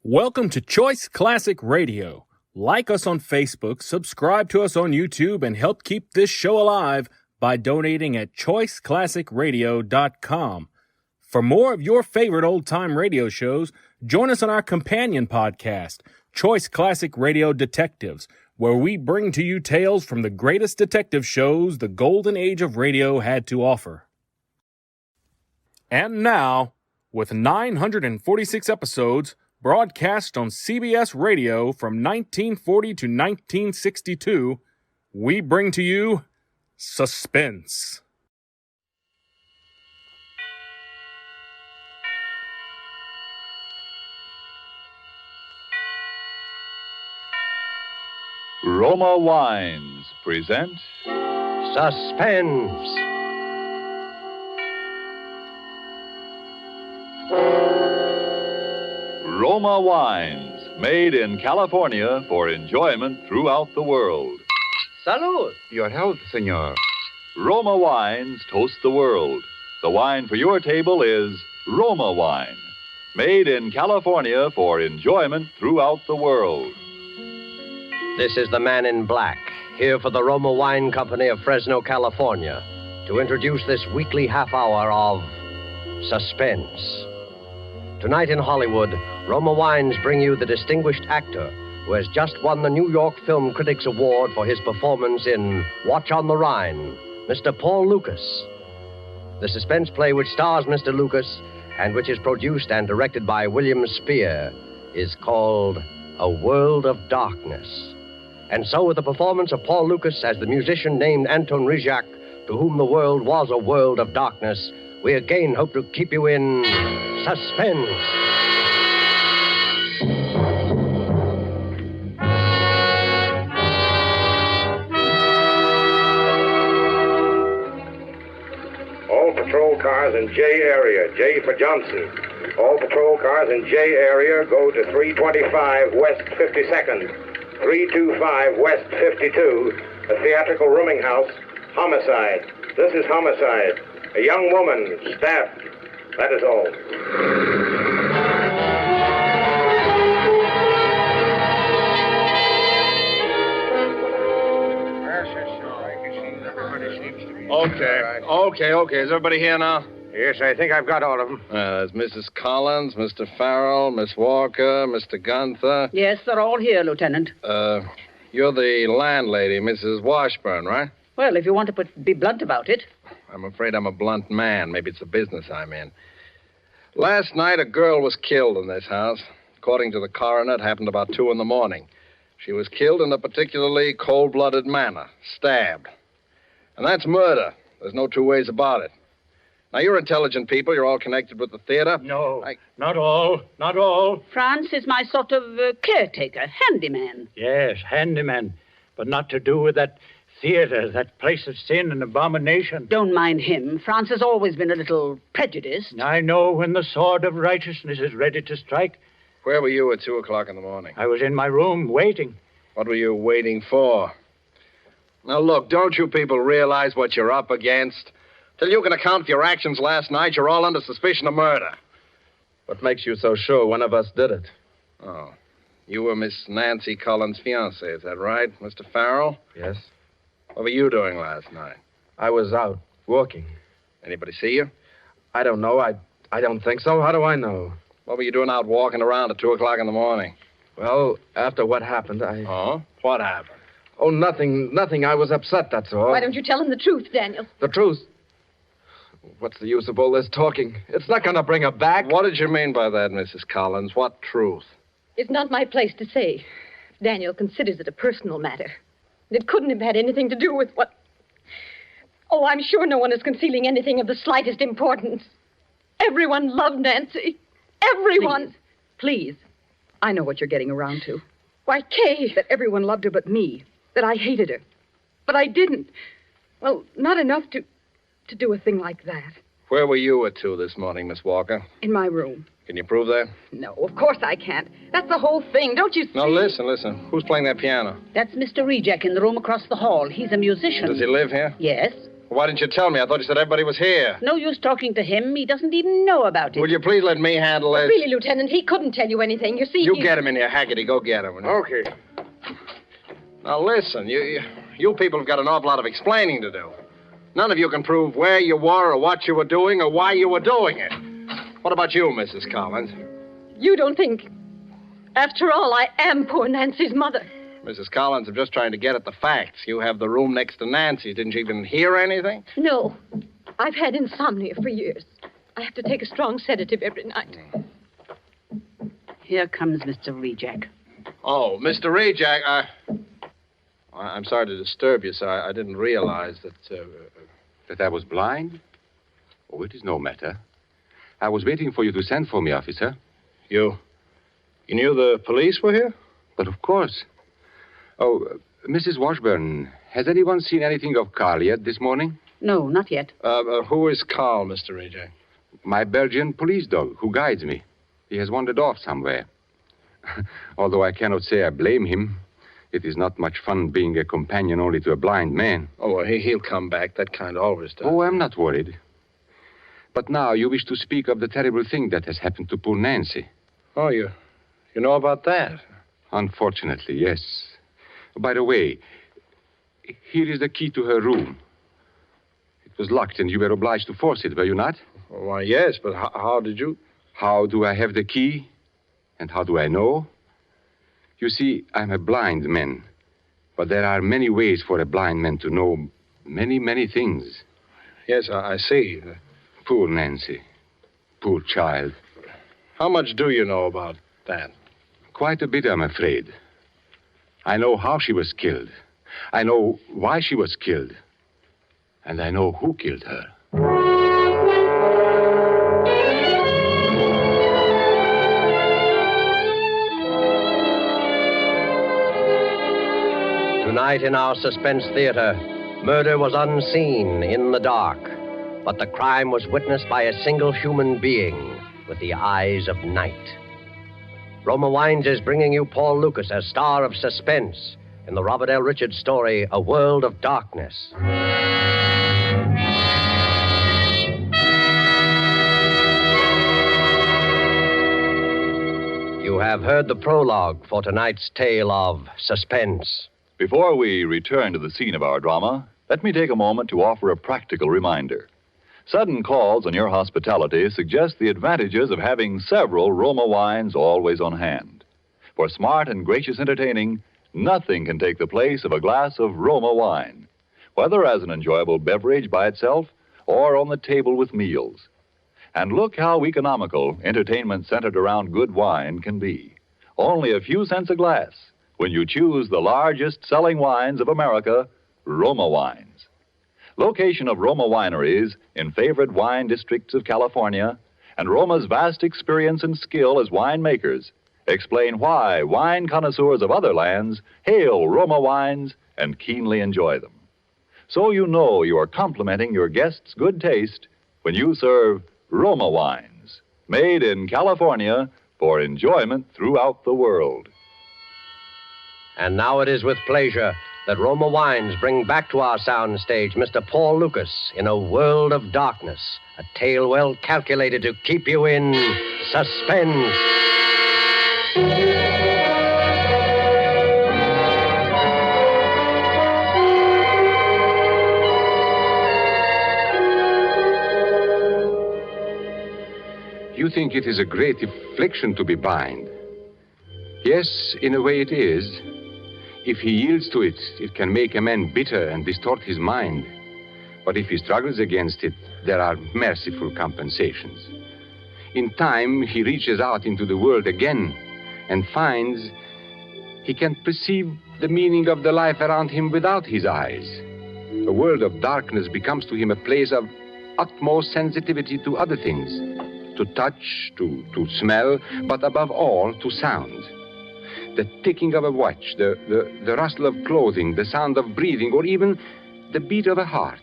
Welcome to Choice Classic Radio. Like us on Facebook, subscribe to us on YouTube, and help keep this show alive by donating at choiceclassicradio.com. For more of your favorite old-time radio shows, join us on our companion podcast, Choice Classic Radio Detectives, where we bring to you tales from the greatest detective shows the golden age of radio had to offer. And now, with 946 episodes, broadcast on CBS Radio from 1940 to 1962, we bring to you Suspense. Roma Wines present Suspense. Roma Wines, made in California for enjoyment throughout the world. Salud. Your health, senor. Roma Wines toast the world. The wine for your table is Roma Wine, made in California for enjoyment throughout the world. This is the man in black, here for the Roma Wine Company of Fresno, California, to introduce this weekly half hour of Suspense. Tonight in Hollywood, Roma Wines bring you the distinguished actor who has just won the New York Film Critics Award for his performance in Watch on the Rhine, Mr. Paul Lucas. The suspense play which stars Mr. Lucas and which is produced and directed by William Spear is called A World of Darkness. And so with the performance of Paul Lucas as the musician named Anton Rizak, to whom the world was a world of darkness, we again hope to keep you in suspense. All patrol cars in J area, J for Johnson. All patrol cars in J area go to 325 West 52nd, 325 West 52, a theatrical rooming house, homicide. This is homicide. A young woman stabbed. That is all. Okay. Is everybody here now? Yes, I think I've got all of them. There's Mrs. Collins, Mr. Farrell, Miss Walker, Mr. Gunther. Yes, they're all here, Lieutenant. You're the landlady, Mrs. Washburn, right? Well, if you want to be blunt about it. I'm afraid I'm a blunt man. Maybe it's the business I'm in. Last night, a girl was killed in this house. According to the coroner, it happened about 2 a.m. She was killed in a particularly cold-blooded manner, stabbed. And that's murder. There's no two ways about it. Now, you're intelligent people. You're all connected with the theater. No, not all. France is my sort of caretaker, handyman. Yes, handyman, but not to do with that theater, that place of sin and abomination. Don't mind him. France has always been a little prejudiced. I know when the sword of righteousness is ready to strike. Where were you at 2 o'clock in the morning? I was in my room waiting. What were you waiting for? Now, look, don't you people realize what you're up against? Till you can account for your actions last night, you're all under suspicion of murder. What makes you so sure one of us did it? Oh, you were Miss Nancy Collins' fiancé, is that right, Mr. Farrell? Yes. What were you doing last night? I was out walking. Anybody see you? I don't know. I don't think so. How do I know? What were you doing out walking around at 2 o'clock in the morning? Well, after what happened, Oh? What happened? Oh, nothing. I was upset, that's all. Why don't you tell him the truth, Daniel? The truth? What's the use of all this talking? It's not going to bring her back. What did you mean by that, Mrs. Collins? What truth? It's not my place to say. Daniel considers it a personal matter. It couldn't have had anything to do with what... Oh, I'm sure no one is concealing anything of the slightest importance. Everyone loved Nancy. Everyone. Please. I know what you're getting around to. Why, Kay. That everyone loved her but me. That I hated her. But I didn't. Well, not enough to do a thing like that. Where were you at 2 this morning, Miss Walker? In my room. Can you prove that? No, of course I can't. That's the whole thing, don't you see? No, listen. Who's playing that piano? That's Mr. Rejek in the room across the hall. He's a musician. Does he live here? Yes. Why didn't you tell me? I thought you said everybody was here. No use talking to him. He doesn't even know about it. Will you please let me handle this? Really, Lieutenant, he couldn't tell you anything. You see, You get him in here, Haggerty. Go get him. Okay. Now, listen. You people have got an awful lot of explaining to do. None of you can prove where you were or what you were doing or why you were doing it. What about you, Mrs. Collins? You don't think... After all, I am poor Nancy's mother. Mrs. Collins, I'm just trying to get at the facts. You have the room next to Nancy. Didn't you even hear anything? No. I've had insomnia for years. I have to take a strong sedative every night. Here comes Mr. Rejak. Oh, Mr. Rejak, I'm sorry to disturb you, sir. I didn't realize that... That I was blind? Oh, it is no matter. I was waiting for you to send for me, officer. You knew the police were here? But of course. Oh, Mrs. Washburn, has anyone seen anything of Carl yet this morning? No, not yet. Who is Carl, Mr. Rejak? My Belgian police dog, who guides me. He has wandered off somewhere. Although I cannot say I blame him. It is not much fun being a companion only to a blind man. Oh, well, he'll come back. That kind always does. Oh, I'm not worried. But now you wish to speak of the terrible thing that has happened to poor Nancy. Oh, you know about that? Unfortunately, yes. By the way, here is the key to her room. It was locked and you were obliged to force it, were you not? Why, yes, but how did you... How do I have the key? And how do I know? You see, I'm a blind man. But there are many ways for a blind man to know many, many things. Yes, I see. Poor Nancy. Poor child. How much do you know about that? Quite a bit, I'm afraid. I know how she was killed. I know why she was killed. And I know who killed her. Tonight in our Suspense Theater, murder was unseen in the dark, but the crime was witnessed by a single human being with the eyes of night. Roma Wines is bringing you Paul Lucas as star of Suspense in the Robert L. Richards story, A World of Darkness. You have heard the prologue for tonight's tale of Suspense. Before we return to the scene of our drama, let me take a moment to offer a practical reminder. Sudden calls on your hospitality suggest the advantages of having several Roma wines always on hand. For smart and gracious entertaining, nothing can take the place of a glass of Roma wine, whether as an enjoyable beverage by itself or on the table with meals. And look how economical entertainment centered around good wine can be. Only a few cents a glass when you choose the largest selling wines of America, Roma Wines. Location of Roma wineries in favored wine districts of California and Roma's vast experience and skill as winemakers explain why wine connoisseurs of other lands hail Roma wines and keenly enjoy them. So you know you are complimenting your guests' good taste when you serve Roma wines, made in California for enjoyment throughout the world. And now it is with pleasure that Roma Wines bring back to our soundstage Mr. Paul Lucas in A World of Darkness, a tale well calculated to keep you in suspense. You think it is a great affliction to be blind. Yes, in a way it is. If he yields to it, it can make a man bitter and distort his mind. But if he struggles against it, there are merciful compensations. In time, he reaches out into the world again and finds he can perceive the meaning of the life around him without his eyes. A world of darkness becomes to him a place of utmost sensitivity to other things, to touch, to smell, but above all, to sound. The ticking of a watch, the rustle of clothing, the sound of breathing, or even the beat of a heart.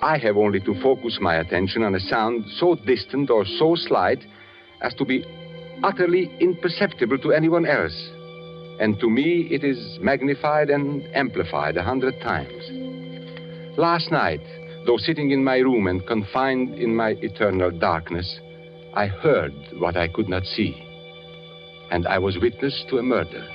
I have only to focus my attention on a sound so distant or so slight as to be utterly imperceptible to anyone else. And to me, it is magnified and amplified 100 times. Last night, though sitting in my room and confined in my eternal darkness, I heard what I could not see. And I was witness to a murder.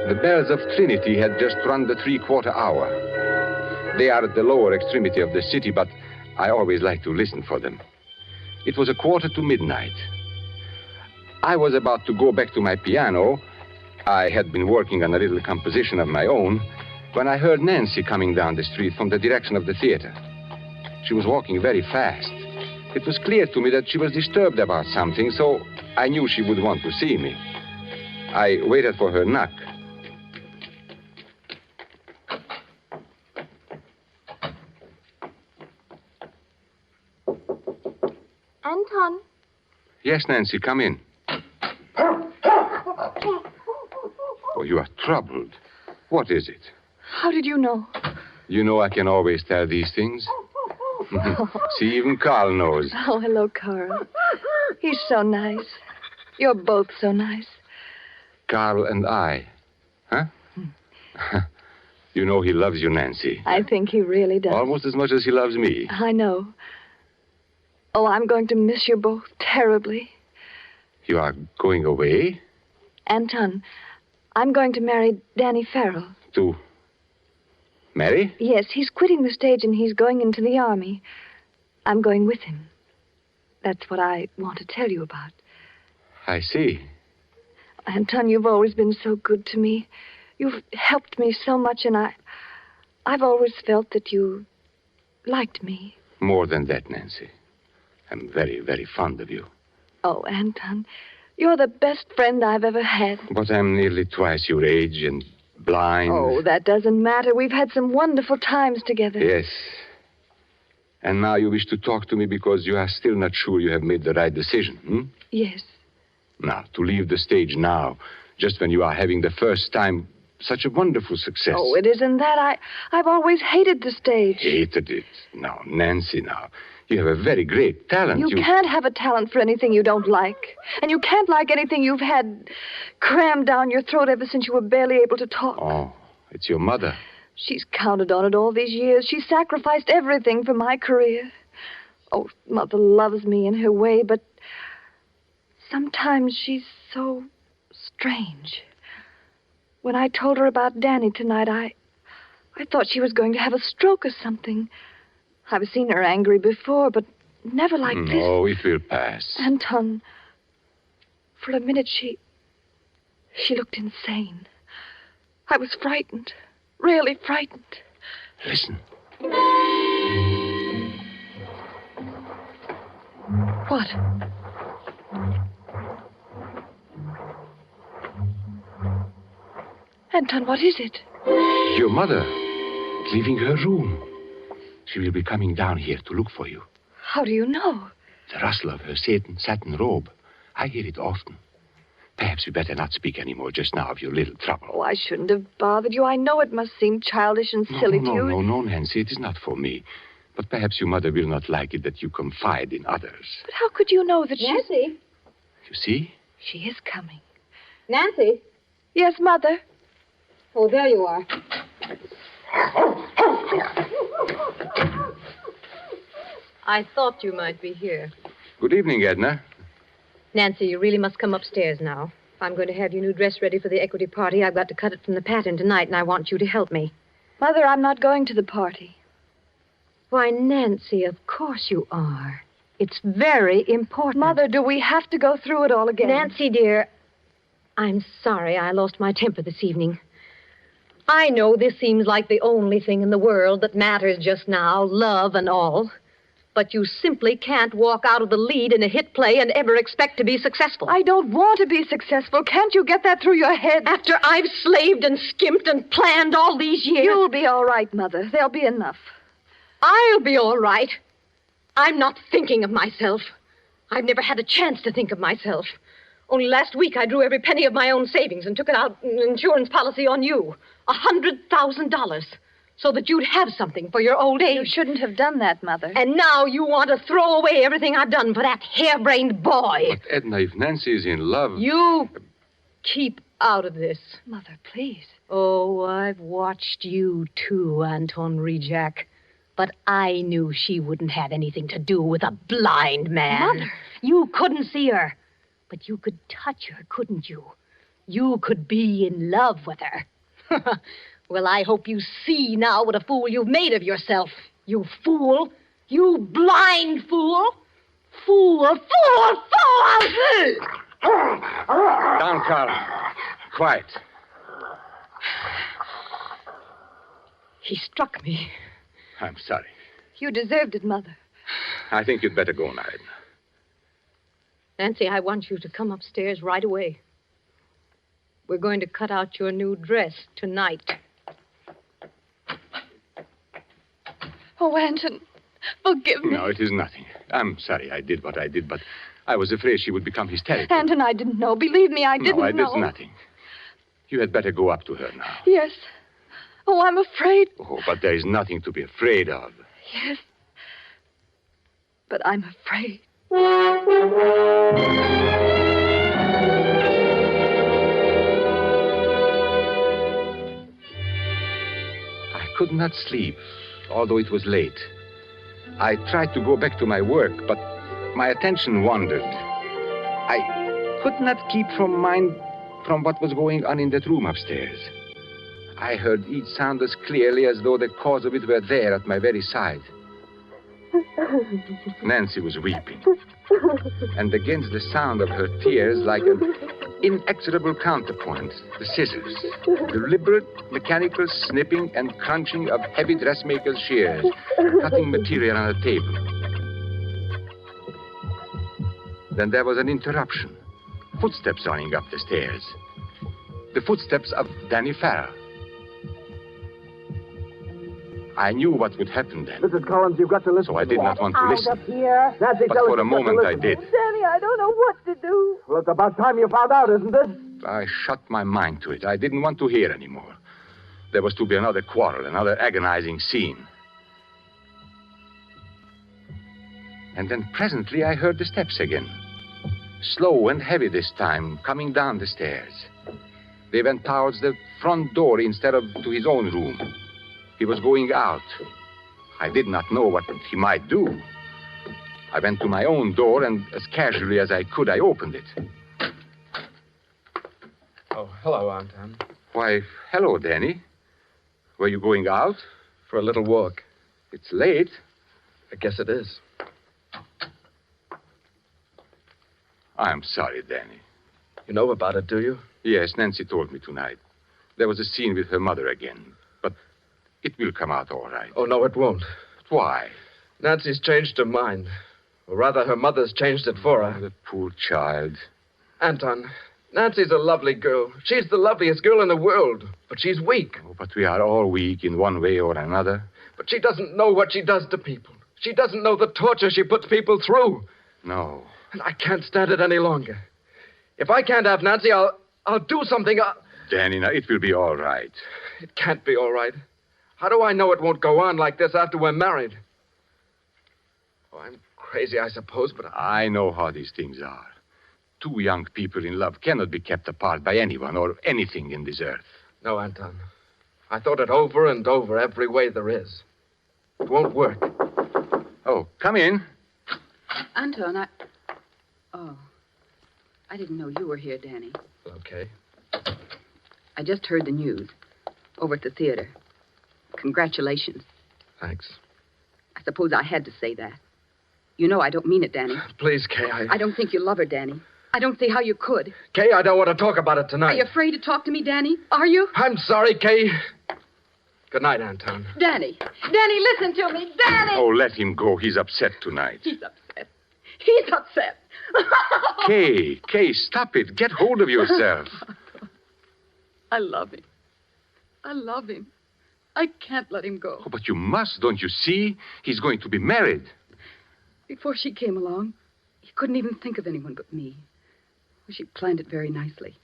The bells of Trinity had just run the 3/4 hour. They are at the lower extremity of the city, but I always like to listen for them. It was 1:45 midnight. I was about to go back to my piano. I had been working on a little composition of my own when I heard Nancy coming down the street from the direction of the theater. She was walking very fast. It was clear to me that she was disturbed about something, so I knew she would want to see me. I waited for her knock. Anton? Yes, Nancy, come in. Oh, you are troubled. What is it? How did you know? You know I can always tell these things. See, even Carl knows. Oh, hello, Carl. He's so nice. You're both so nice. Carl and I. Huh? You know he loves you, Nancy. I think he really does. Almost as much as he loves me. I know. Oh, I'm going to miss you both terribly. You are going away? Anton, I'm going to marry Danny Farrell. To marry? Yes, he's quitting the stage and he's going into the army. I'm going with him. That's what I want to tell you about. I see. Anton, you've always been so good to me. You've helped me so much, and I've always felt that you liked me. More than that, Nancy. I'm very, very fond of you. Oh, Anton, you're the best friend I've ever had. But I'm nearly twice your age and blind. Oh, that doesn't matter. We've had some wonderful times together. Yes. And now you wish to talk to me because you are still not sure you have made the right decision, hmm? Yes. Now, to leave the stage now, just when you are having the first time such a wonderful success. Oh, it isn't that. I've always hated the stage. Hated it. Now, Nancy, now. You have a very great talent. You can't have a talent for anything you don't like. And you can't like anything you've had crammed down your throat ever since you were barely able to talk. Oh, it's your mother. She's counted on it all these years. She sacrificed everything for my career. Oh, Mother loves me in her way, but sometimes she's so strange. When I told her about Danny tonight, I thought she was going to have a stroke or something. I've seen her angry before, but never like this. Oh, it will pass. Anton, for a minute she looked insane. I was frightened, really frightened. Listen. What? Anton, what is it? Your mother, leaving her room. She will be coming down here to look for you. How do you know? The rustle of her satin robe. I hear it often. Perhaps we better not speak any more just now of your little trouble. Oh, I shouldn't have bothered you. I know it must seem childish and silly to you. No, Nancy. It is not for me. But perhaps your mother will not like it that you confide in others. But how could you know that Nancy? You see? She is coming. Nancy? Yes, Mother? Oh, there you are. I thought you might be here. Good evening, Edna. Nancy, you really must come upstairs now. If I'm going to have your new dress ready for the equity party, I've got to cut it from the pattern tonight, and I want you to help me. Mother, I'm not going to the party. Why, Nancy, of course you are. It's very important. Mother, do we have to go through it all again? Nancy, dear, I'm sorry I lost my temper this evening. I know this seems like the only thing in the world that matters just now, love and all. But you simply can't walk out of the lead in a hit play and ever expect to be successful. I don't want to be successful. Can't you get that through your head? After I've slaved and skimped and planned all these years. You'll be all right, Mother. There'll be enough. I'll be all right. I'm not thinking of myself. I've never had a chance to think of myself. Only last week I drew every penny of my own savings and took it out in an insurance policy on you. $100,000. so that you'd have something for your old age. You shouldn't have done that, Mother. And now you want to throw away everything I've done for that harebrained boy. But, Edna, if Nancy is in love... You keep out of this. Mother, please. Oh, I've watched you too, Anton Rejack. But I knew she wouldn't have anything to do with a blind man. Mother. You couldn't see her, but you could touch her, couldn't you? You could be in love with her. Well, I hope you see now what a fool you've made of yourself. You fool. You blind fool. Fool, fool, fool! Down, Carl. Quiet. He struck me. I'm sorry. You deserved it, Mother. I think you'd better go now, Edna. Nancy, I want you to come upstairs right away. We're going to cut out your new dress tonight. Oh, Anton, forgive me. No, it is nothing. I'm sorry I did what I did, but I was afraid she would become hysterical. Anton, I didn't know. Believe me, I didn't know. No, it's nothing. You had better go up to her now. Yes. Oh, I'm afraid. Oh, but there is nothing to be afraid of. Yes. But I'm afraid. I could not sleep, although it was late. I tried to go back to my work, but my attention wandered. I could not keep from mind from what was going on in that room upstairs. I heard each sound as clearly as though the cause of it were there at my very side. Nancy was weeping, and against the sound of her tears, like an inexorable counterpoint, the scissors, deliberate mechanical snipping and crunching of heavy dressmaker's shears, cutting material on a table. Then there was an interruption. Footsteps running up the stairs. The footsteps of Danny Farrell. I knew what would happen then. Mrs. Collins, you've got to listen. So I did not want to listen. Here. Nancy, But for a moment I did. Danny, I don't know what to do. Well, it's about time you found out, isn't it? I shut my mind to it. I didn't want to hear anymore. There was to be another quarrel, another agonizing scene. And then presently I heard the steps again. Slow and heavy this time, coming down the stairs. They went towards the front door instead of to his own room. He was going out. I did not know what he might do. I went to my own door, and as casually as I could, I opened it. Oh, hello, Anton. Why, hello, Danny. Were you going out? For a little walk. It's late. I guess it is. I'm sorry, Danny. You know about it, do you? Yes, Nancy told me tonight. There was a scene with her mother again. But it will come out all right. Oh, no, it won't. Why? Nancy's changed her mind. Or rather, her mother's changed it for her. The poor child. Anton, Nancy's a lovely girl. She's the loveliest girl in the world. But she's weak. Oh, but we are all weak in one way or another. But she doesn't know what she does to people. She doesn't know the torture she puts people through. No. And I can't stand it any longer. If I can't have Nancy, I'll do something. Danny, now, it will be all right. It can't be all right. How do I know it won't go on like this after we're married? Oh, I'm crazy, I suppose, but I know how these things are. Two young people in love cannot be kept apart by anyone or anything in this earth. No, Anton. I thought it over and over every way there is. It won't work. Oh, come in. Anton, Oh. I didn't know you were here, Danny. Okay. I just heard the news. Over at the theater. Congratulations. Thanks. I suppose I had to say that. You know I don't mean it, Danny. Please, Kay, I don't think you love her, Danny. I don't see how you could. Kay, I don't want to talk about it tonight. Are you afraid to talk to me, Danny? Are you? I'm sorry, Kay. Good night, Anton. Danny. Danny, listen to me. Danny! Oh, let him go. He's upset tonight. He's upset. He's upset. Kay, stop it. Get hold of yourself. I love him. I love him. I can't let him go. Oh, but you must, don't you see? He's going to be married. Before she came along, he couldn't even think of anyone but me. Well, she planned it very nicely.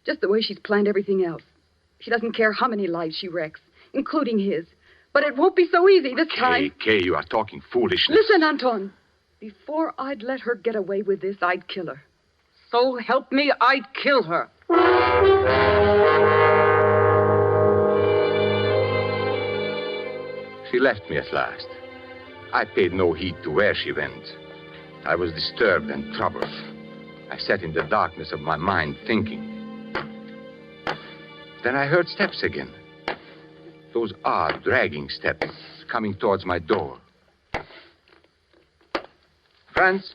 Just the way she's planned everything else. She doesn't care how many lives she wrecks, including his. But it won't be so easy this time. Kay, you are talking foolishness. Listen, Anton. Before I'd let her get away with this, I'd kill her. So help me, I'd kill her. She left me at last. I paid no heed to where she went. I was disturbed and troubled. I sat in the darkness of my mind thinking. Then I heard steps again. Those odd, dragging steps coming towards my door. Franz?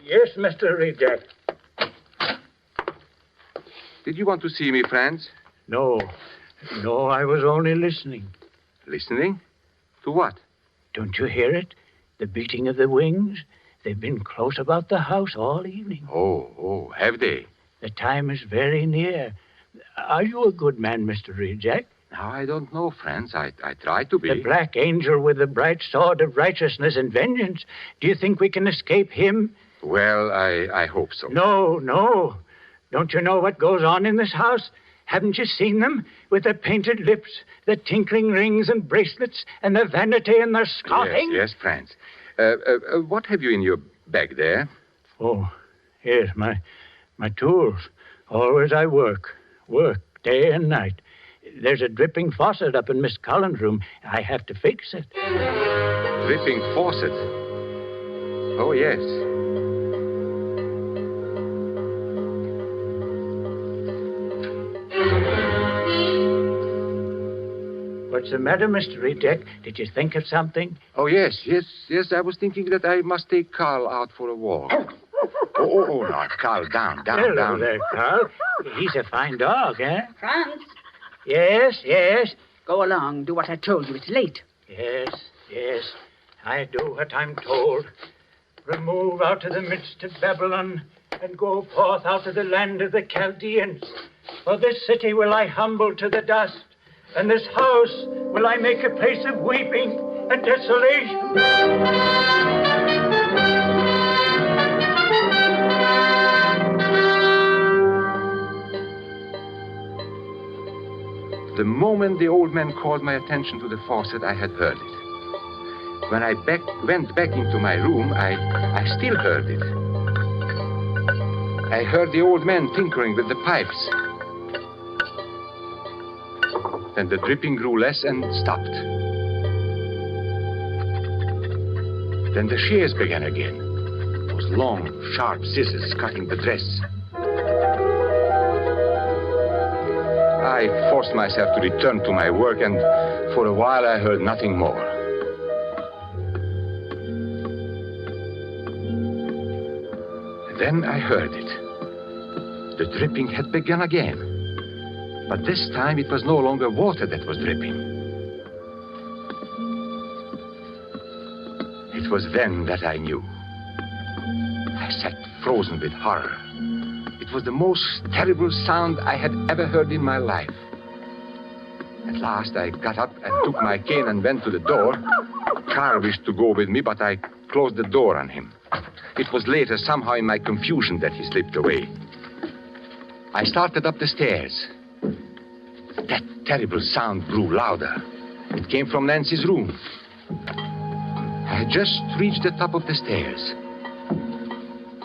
Yes, Mr. Reject. Did you want to see me, Franz? No, I was only listening. Listening? To what? Don't you hear it? The beating of the wings? They've been close about the house all evening. Oh, have they? The time is very near. Are you a good man, Mr. Reject? Now, I don't know, Franz. I try to be. The black angel with the bright sword of righteousness and vengeance. Do you think we can escape him? Well, I hope so. No. Don't you know what goes on in this house? Haven't you seen them? With their painted lips, the tinkling rings and bracelets, and their vanity and their scoffing? Yes, Franz. What have you in your bag there? Oh, here's my tools. Always I work day and night. There's a dripping faucet up in Miss Collins' room. I have to fix it. Dripping faucet? Oh, yes. What's the matter, Mr. Reject? Did you think of something? Oh, yes. I was thinking that I must take Carl out for a walk. Oh, now, Carl, down. Hello there, Carl. He's a fine dog, eh? Franz. Yes. Go along. Do what I told you. It's late. Yes. I do what I'm told. Remove out of the midst of Babylon and go forth out of the land of the Chaldeans. For this city will I humble to the dust, and this house will I make a place of weeping and desolation. The moment the old man called my attention to the faucet, I had heard it. When I went back into my room, I still heard it. I heard the old man tinkering with the pipes. Then the dripping grew less and stopped. Then the shears began again. Those long, sharp scissors cutting the dress. I forced myself to return to my work, and for a while I heard nothing more. Then I heard it. The dripping had begun again. But this time it was no longer water that was dripping. It was then that I knew. I sat frozen with horror. It was the most terrible sound I had ever heard in my life. At last I got up and took my cane and went to the door. Carl wished to go with me, but I closed the door on him. It was later, somehow in my confusion, that he slipped away. I started up the stairs. That terrible sound grew louder. It came from Nancy's room. I had just reached the top of the stairs.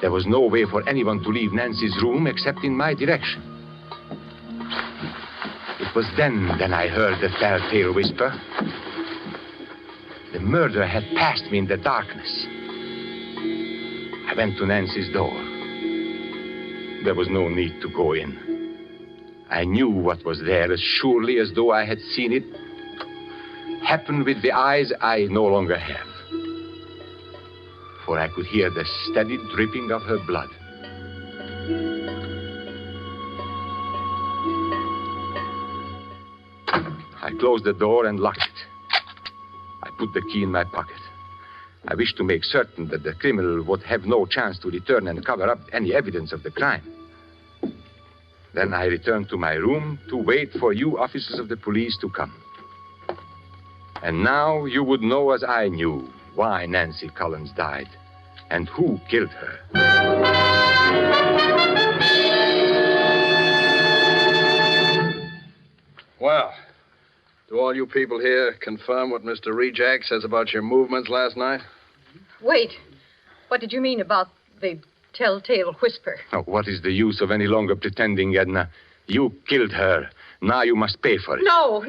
There was no way for anyone to leave Nancy's room except in my direction. It was then I heard the telltale whisper. The murderer had passed me in the darkness. I went to Nancy's door. There was no need to go in. I knew what was there as surely as though I had seen it happen with the eyes I no longer have. For I could hear the steady dripping of her blood. I closed the door and locked it. I put the key in my pocket. I wished to make certain that the criminal would have no chance to return and cover up any evidence of the crime. Then I returned to my room to wait for you officers of the police to come. And now you would know, as I knew, why Nancy Collins died and who killed her. Well, Do all you people here confirm what Mr. Rejack says about your movements last night? Wait. What did you mean about the telltale whisper? Now, what is the use of any longer pretending, Edna? You killed her. Now you must pay for it. No.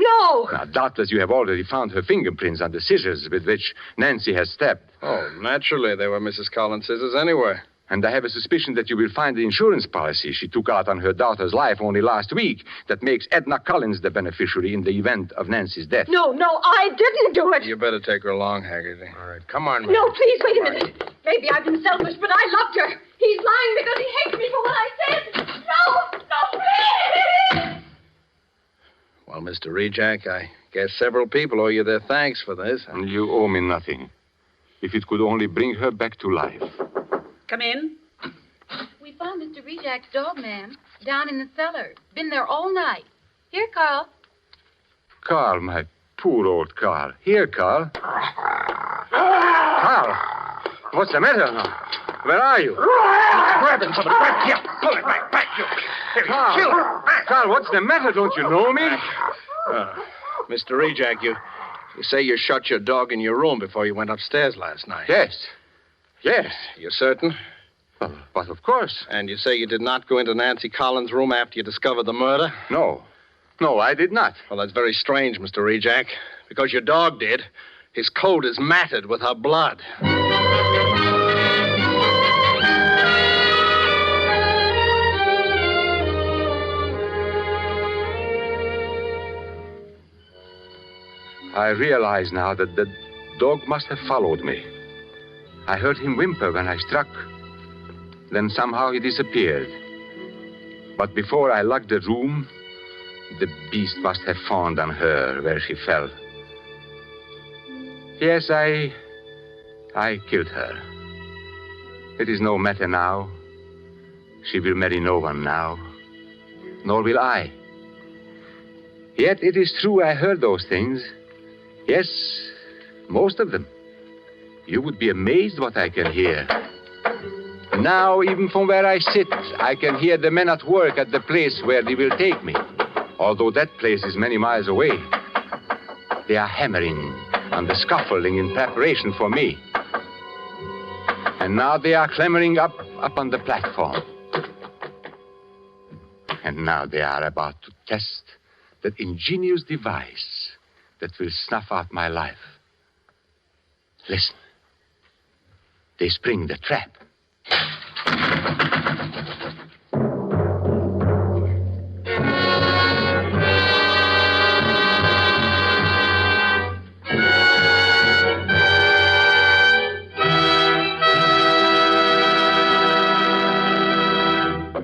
Now, doubtless you have already found her fingerprints on the scissors with which Nancy has stabbed. Oh, naturally, they were Mrs. Collins' scissors anyway. And I have a suspicion that you will find the insurance policy she took out on her daughter's life only last week that makes Edna Collins the beneficiary in the event of Nancy's death. No, I didn't do it. You better take her along, Haggerty. All right, come on, No, please, wait a minute. Maybe I've been selfish, but I loved her. He's lying because he hates me for what I said. No, please! Well, Mr. Rejack, I guess several people owe you their thanks for this. And you owe me nothing. If it could only bring her back to life. Come in. We found Mr. Rejack's dog, ma'am, down in the cellar. Been there all night. Here, Carl. Carl, my poor old Carl. Here, Carl. Carl, what's the matter now? Where are you? Grab him, somebody. Back here. Pull it back. You. Carl, Carl, what's the matter? Don't you know me? Mr. Rejack, you say you shut your dog in your room before you went upstairs last night. Yes. You're certain? Well, but of course. And you say you did not go into Nancy Collins' room after you discovered the murder? No, I did not. Well, that's very strange, Mr. Rejack, because your dog did. His coat is matted with her blood. I realize now that the dog must have followed me. I heard him whimper when I struck. Then somehow he disappeared. But before I locked the room, the beast must have fawned on her where she fell. Yes, I killed her. It is no matter now. She will marry no one now, nor will I. Yet it is true I heard those things. Yes, most of them. You would be amazed what I can hear. Now, even from where I sit, I can hear the men at work at the place where they will take me, although that place is many miles away. They are hammering on the scaffolding in preparation for me. And now they are clambering up on the platform. And now they are about to test that ingenious device that will snuff out my life. Listen. They spring the trap.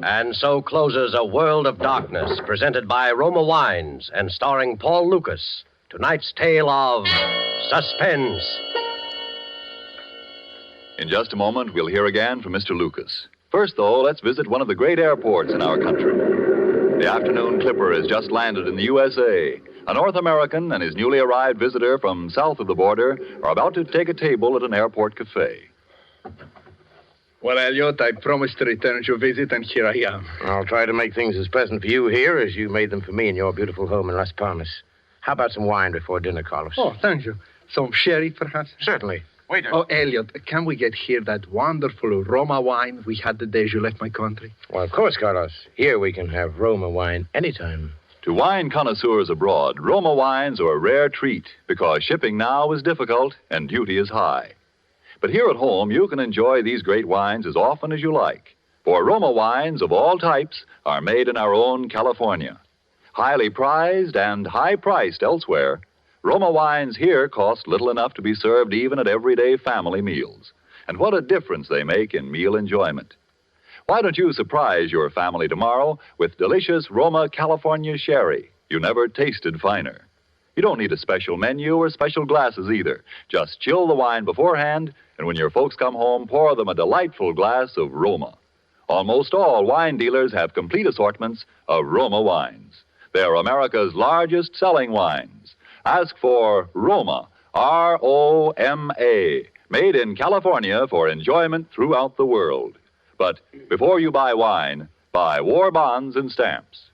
And so closes A World of Darkness, presented by Roma Wines and starring Paul Lucas. Tonight's tale of Suspense. In just a moment, we'll hear again from Mr. Lucas. First, though, let's visit one of the great airports in our country. The afternoon clipper has just landed in the USA. A North American and his newly arrived visitor from south of the border are about to take a table at an airport cafe. Well, Elliot, I promised to return your visit, and here I am. I'll try to make things as pleasant for you here as you made them for me in your beautiful home in Las Palmas. How about some wine before dinner, Carlos? Oh, thank you. Some sherry, perhaps? Certainly. Waiter. Oh, Elliot, can we get here that wonderful Roma wine we had the day you left my country? Well, of course, Carlos. Here we can have Roma wine anytime. To wine connoisseurs abroad, Roma wines are a rare treat because shipping now is difficult and duty is high. But here at home, you can enjoy these great wines as often as you like. For Roma wines of all types are made in our own California. Highly prized and high-priced elsewhere, Roma wines here cost little enough to be served even at everyday family meals. And what a difference they make in meal enjoyment. Why don't you surprise your family tomorrow with delicious Roma California sherry? You never tasted finer. You don't need a special menu or special glasses either. Just chill the wine beforehand, and when your folks come home, pour them a delightful glass of Roma. Almost all wine dealers have complete assortments of Roma wines. They're America's largest selling wines. Ask for Roma, R-O-M-A, made in California for enjoyment throughout the world. But before you buy wine, buy war bonds and stamps.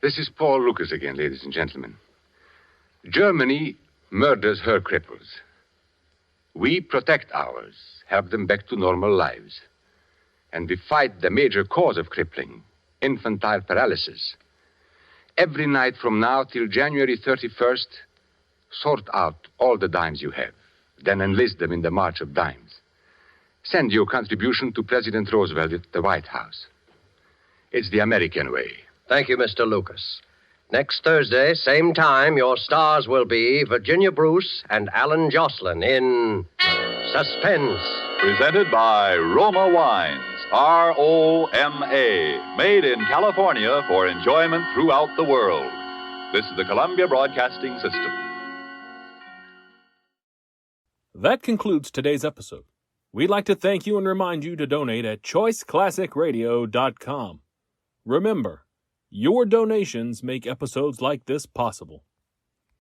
This is Paul Lucas again, ladies and gentlemen. Germany murders her cripples. We protect ours, help them back to normal lives. And we fight the major cause of crippling, infantile paralysis. Every night from now till January 31st, sort out all the dimes you have, then enlist them in the March of Dimes. Send your contribution to President Roosevelt at the White House. It's the American way. Thank you, Mr. Lucas. Next Thursday, same time, your stars will be Virginia Bruce and Alan Jocelyn in Suspense. Presented by Roma Wines, R-O-M-A, made in California for enjoyment throughout the world. This is the Columbia Broadcasting System. That concludes today's episode. We'd like to thank you and remind you to donate at choiceclassicradio.com. Remember, your donations make episodes like this possible.